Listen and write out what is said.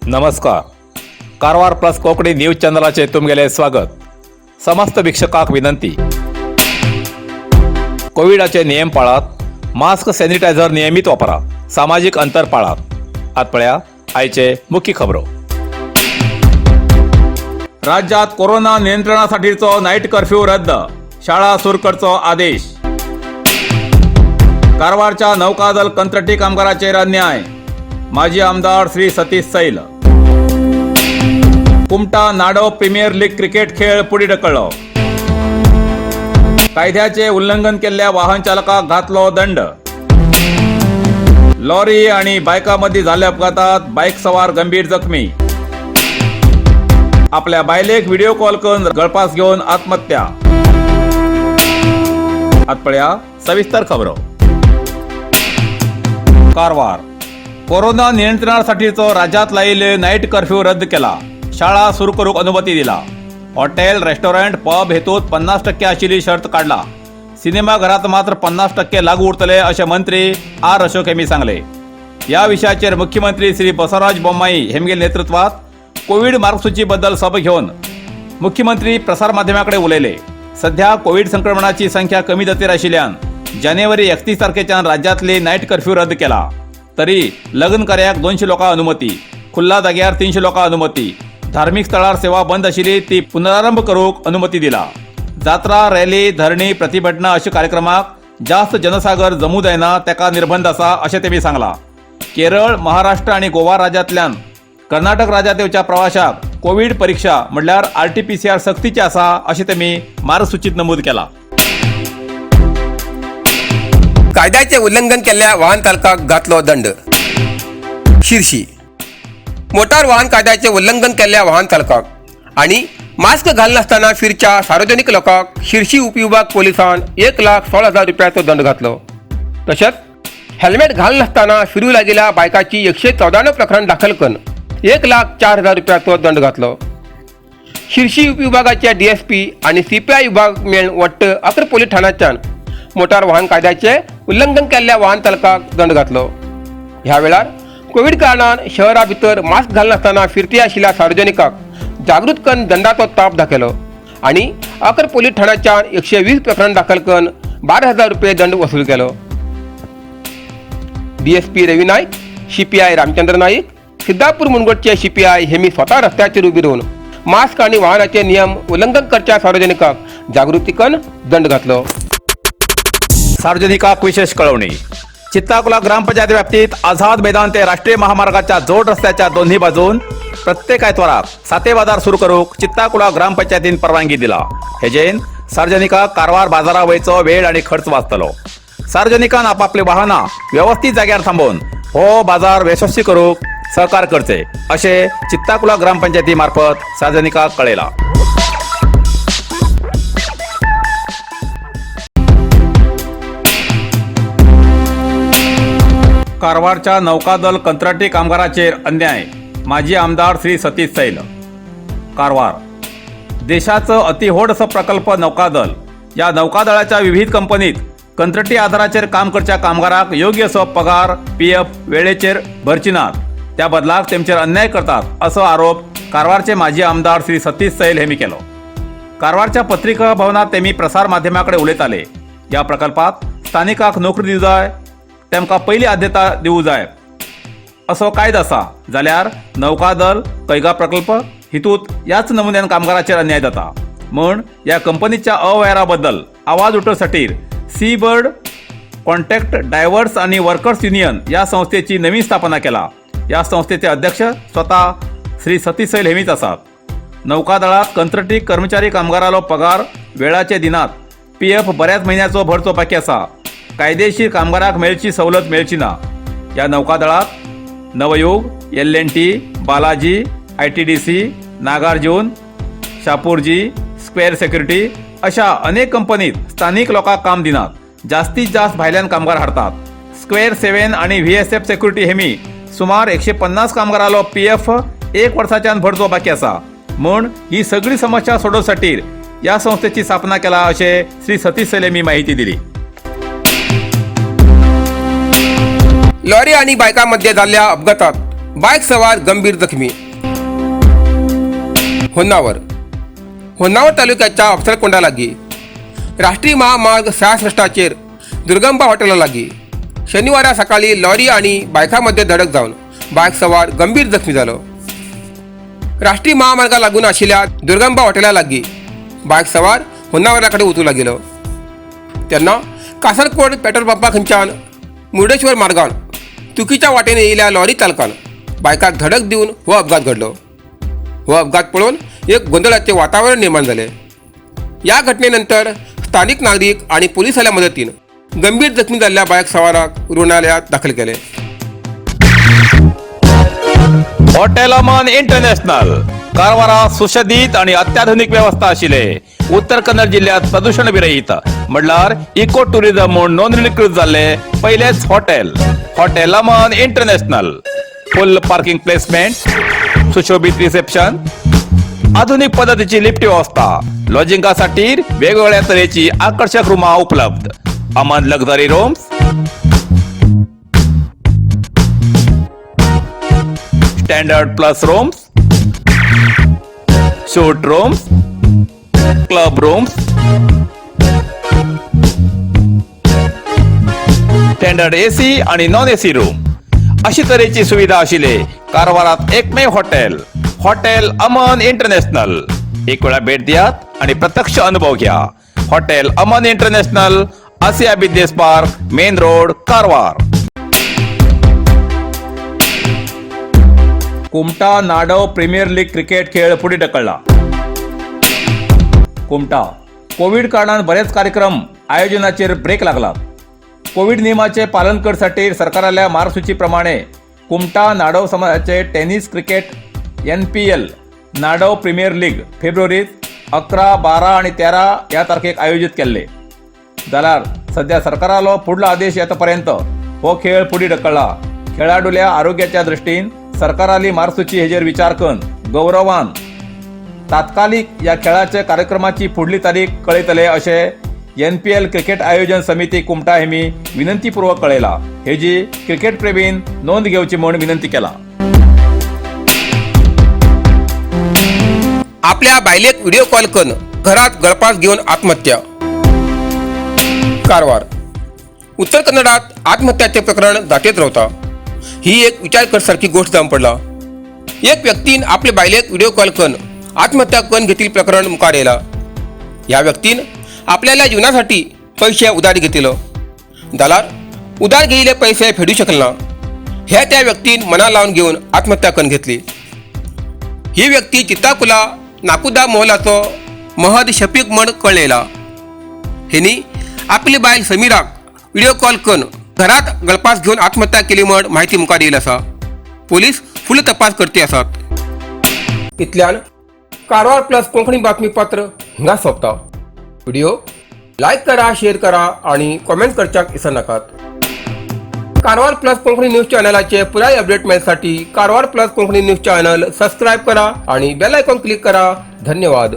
नमस्कार. Karwar plus Konkani news चॅनलाचे तुमगेले स्वागत. समस्त वीक्षकांक विनंती, कोविडाचे नियम पाळात, मास्क सॅनिटायझर नियमित वापरा, सामाजिक अंतर पाळात. आत पळया आयचे मुख्य खबरो. राज्यात कोरोना नियंत्रणासाठीचो नाईट कर्फ्यू रद्द, शाळा सुरू करचो आदेश. कारवारच्या नौकादल कंत्राटी कामगाराचेर अन्याय, माजी आमदार श्री सतीश सैल. कुमटा नाडो प्रीमियर लीग क्रिकेट खेळ पुढे ढकललो. कायद्याचे उल्लंघन केल्ल्या वाहन चालकाक घातलो दंड. लॉरी आणि बायकामध्ये झाल्या अपघातात बाईक सवार गंभीर जखमी. आपल्या बायलेक व्हिडिओ कॉल करून गळपास घेऊन आत्महत्या. आतपळ्या सविस्तर खबरो. कारवार कोरोना नियंत्रणासाठीचो राज्यात लायिल्लो नाईट कर्फ्यू रद्द केला. शाळा सुरू करूक अनुमती दिला. हॉटेल, रेस्टॉरंट, पब हेतूंत 50% आशिल्ली शर्त काढला. सिनेमा घरात मात्र 50% लागू उरतले अशें मंत्री आर अशोक हेमी सांगले. या विशयाचेर मुख्यमंत्री श्री बसवराज बोम्माई हेमगे नेतृत्वात कोविड मार्गसूची बद्दल सभा घेऊन मुख्यमंत्री प्रसार माध्यमांकडे उलयले. सध्या कोविड संक्रमणाची संख्या कमी जातीर आशिल्ल्यान जानेवारी 31 तारखेच्यान राज्यातली नाईट कर्फ्यू रद्द केला. तरी लग्न कार्याक 200 लोकां अनुमती, खुल्ला जाग्यार 300 लोकां अनुमती, धार्मिक स्थळार सेवा बंद आशिल्ली ती पुनरारंभ करूक अनुमती दिला. जात्रा, रॅली, धरणी, प्रतिभटना अशा कार्यक्रमाक जास्त जनसागर जमू जायना तेका निर्बंध आसा अशें तेमी सांगला. केरळ, महाराष्ट्र आणि गोवा राज्यांतल्यान कर्नाटक राज्यांत येवच्या प्रवाशाक कोविड परीक्षा म्हणल्यार RT-PCR सक्तीची आसा अशें तेमी मार्गसूचीत नमूद केला. कायद्याचे उल्लंघन केल्ल्या वाहन चालकाक घातलो दंड. शिर्शी मोटार वाहन कायद्याचे उल्लंघन केल्ल्या वाहन चालकाक आणि मास्क घालनासतना फिरच्या सार्वजनिक लोकांक शिर्शी उपविभाग पोलिसांन 1,16,000 रुपयाचो दंड घातलो. तशेंच हेल्मेट घालनासतना फिरू लागिल्ल्या बायकाची 114 प्रकरण दाखल करून 1,04,000 रुपयाचो दंड घातलो. शिर्शी उपविभागाचे DSP आणि CPI विभाग मेळून वट्ट 11 पोलीस ठाण्यांच्यान मोटार वाहन कायद्याचे उल्लंघन केल्ल्या वाहन चालकाक दंड घातलो. ह्या वेळार कोविड कारणान शहरा भितर मास्क घालनासतना फिरती आशिल्ल्या सार्वजनिकांक जागृत करून दंडाचो ताप दाखयलो आणि 11 पोलीस ठाण्यांच्यान 120 प्रकरण दाखल करून 12,000 रुपये दंड वसूल केलो. DSP रवी नाईक, CPI रामचंद्र नाईक, सिद्धापूर मुनगोडचे CPI हेमी स्वतः रस्त्याचेर उबी रावन मास्क आणि वाहनाचे नियम उल्लंघन करच्या सार्वजनिकांक जागृती करून दंड घातलो. सार्वजनिकांक विशेष कळवणी. चित्ताकुला ग्रामपंचायत व्याप्तीत आझाद मैदान ते राष्ट्रीय महामार्गाच्या जोड रस्त्याच्या दोन्ही बाजून प्रत्येक आयतवाराक साते बाजार सुरू करूक चित्ताकुला ग्रामपंचायतीन परवानगी दिला. हेजेन सार्वजनिकांक कारवार बाजाराक वयचो वेळ आणि खर्च वाचतलो. सार्वजनिकांन आपापली वाहनां व्यवस्थित जाग्यार थांबोवन हो बाजार यशस्वी करूक सहकार करचे अशें चित्ताकुला ग्रामपंचायती मार्फत सार्वजनिकांक कळयला. कारवारच्या नौकादल कंत्राटी कामगाराचेर अन्याय, माजी आमदार श्री सतीश सैल. कारवार देशाचो अतिव्हड असो प्रकल्प नौकादल. या नौकादळाच्या विविध कंपनीत कंत्राटी आधाराचेर काम करच्या कामगाराक योग्य असो पगार, PF वेळेचेर भरची नात. त्या बदलाक तेमचेर अन्याय करतात असो आरोप कारवारचे माजी आमदार श्री सतीश सैल हेमी केलो. कारवारच्या पत्रिका भवनात तेमी प्रसार माध्यमांकडे उलयताले. या प्रकल्पात स्थानिकांक नोकरी दिवं जाय, तेमकां पयली आद्यता दिवूं जाय असो कायदो आसा जाल्यार नौकादल कैगा प्रकल्प हितूंत ह्याच नमुन्यान कामगाराचेर अन्याय जाता म्हूण ह्या कंपनीच्या अवेरा बद्दल आवाज उठोवपाखातीर सी बर्ड कॉन्ट्रॅक्ट ड्रायव्हर्स आणि वर्कर्स युनियन या संस्थेची नवीन स्थापना केला. या संस्थेचे अध्यक्ष स्वतः श्री सतीश सैल हेमीच आसात. नौकादळात कंत्राटी कर्मचारी कामगारालो पगार वेळाचे दिनात, PF बऱ्याच महिन्याचो भरचो बाकी आसा. कायदेशीर कामगाराक मेळची सवलत मेळची ना. या नौकादळात Navayuga, L&T, Balaji, ITDC, Nagarjuna, Shapoorji, square security अशा अनेक कंपनीत स्थानिक लोकांक काम दिनात. जास्तीत जास्त भायल्यान कामगार हाडतात. स्क्वेअर 7 आणि VSF सिक्युरिटी हेमी सुमार 150 कामगारालो PF 1 वर्साच्यान भरचो बाकी आसा म्हूण ही सगळी समस्या सोडोवपाखातीर या संस्थेची स्थापना केला अशें श्री सतीश सैल हेमी माहिती दिली. लॉरी आणि बायकांमध्ये झालेल्या अपघातात बाईक सवार गंभीर जखमी. होन्नावर तालुक्याच्या अफसरकोंडा लागी राष्ट्रीय महामार्ग 66 दुर्गंबा हॉटेलला लागी शनिवारी सकाळी लॉरी आणि बायकामध्ये धडक जाऊन बाईक सवार गंभीर जखमी झालो. राष्ट्रीय महामार्गा लागून असलेल्या दुर्गंबा हॉटेलला लागी बाईक सवार होन्नावराकडे उतरू गेलो. त्यांना कासरकोड पेट्रोल पंपा खंच्यान मुर्डेश्वर मार्गान चुकीच्या वाटेने येयल्या लॉरी चालकान बायकाक धडक दिवन हो अपघात घडलो. हो अपघात पळोवन एक गोंधळाचे वातावरण निर्माण झाले. या घटनेनंतर स्थानिक नागरिक आणि पोलिसांच्या मदतीन गंभीर जखमी झालेल्या बाईक सवाराक रुग्णालयात दाखल केले. हॉटेल अमन इंटरनॅशनल कारवारात सुशोभित आणि अत्याधुनिक व्यवस्था आशिले. उत्तर कन्नड जिल्ह्यात प्रदूषण विरहित म्हणल्यार इको टुरिझम म्हणून नोंदणीकृत झाले पहिलेच हॉटेल अमन इंटरनॅशनल. फुल पार्किंग प्लेसमेंट, सुशोभित रिसेप्शन, आधुनिक पद्धतीची लिफ्ट व्यवस्था, लॉजिंगासाठी वेगवेगळ्या तऱ्हेची आकर्षक रूमा उपलब्ध. Aman luxury rooms, standard plus rooms, shoot rooms, club rooms, standard AC आणि नॉन एसी रूम अशी तऱ्हेची सुविधा आशिले कारवारात एकमेव हॉटेल अमन इंटरनॅशनल. एक वेळा भेट द्यात आणि प्रत्यक्ष अनुभव घ्या. Hotel Aman international, Asia business park, main road, Karwar. Kumta Nadav premier league cricket खेळ पुढे ढकलला. कुमटा कोविड कारणान बरेच कार्यक्रम आयोजनाचेर ब्रेक लागला. कोविड नियमाचे पालन करसाठी सरकाराल्या मार्गसूचीप्रमाणे कुमटा नाडव समाजाचे tennis cricket NPL Nadav premier league फेब्रुवारीत 11, 12 आणि 13 या तारखेक आयोजित केले. जाल्यार सध्या सरकारालो फुडलो आदेश येतपर्यंत हो खेळ फुडें ढकलला. खेळाडूल्या आरोग्याच्या दृष्टीन सरकाराली मार्गसूची हेजेर विचार करून गौरवान तात्कालिक या खेळाच्या कार्यक्रमाची फुडली तारीख कळयतले अशें NPL क्रिकेट आयोजन समिती कुमटा हेमी विनंतीपूर्वक कळयला. हेजी क्रिकेट प्रेमीन नोंद घेवची म्हूण विनंती केला. आपल्या बायलेक व्हिडिओ कॉल करून घरात गळपास घेऊन आत्महत्या. कारवार उत्तर कन्नडात आत्महत्याचे प्रकरण दाटेत रावता. ही एक विचार करसारखी गोष्ट जावन पडला. एक व्यक्तीन आपल्या बायलेक व्हिडिओ कॉल करून आत्महत्या करून घेतलेले प्रकरण मुखार येयला. ह्या व्यक्तीन आपल्याला जीवनासाठी पैसे उधार घेतलो. जाल्यार उधार घेयले पैसे फेडू शकना. हे त्या व्यक्तीन मना लावून घेऊन आत्महत्या करून घेतली. ही व्यक्ती चित्ताकुला नाकुदा मोहलाचो महद शफीक म्हण कळयला. हेनी आपली बायल समीराक व्हिडिओ कॉल करून घरात गळपास घेऊन आत्महत्या केली म्हण माहिती मुखार येयली आसा. पोलीस फुल तपास करते आसात. इतल्यान कारवार प्लस कोंकणी बातमीपत्र हिंगा सोंपता. व्हिडिओ लाईक करा, शेअर करा आणि कॉमेंट करच्याक विसरू नकात. कारवार प्लस कोंकणी न्यूज चॅनलाचे पुराय अपडेट मिळण्यासाठी Karwar plus Konkani news channel subscribe करा आणि बेल आयकॉन क्लिक करा. धन्यवाद.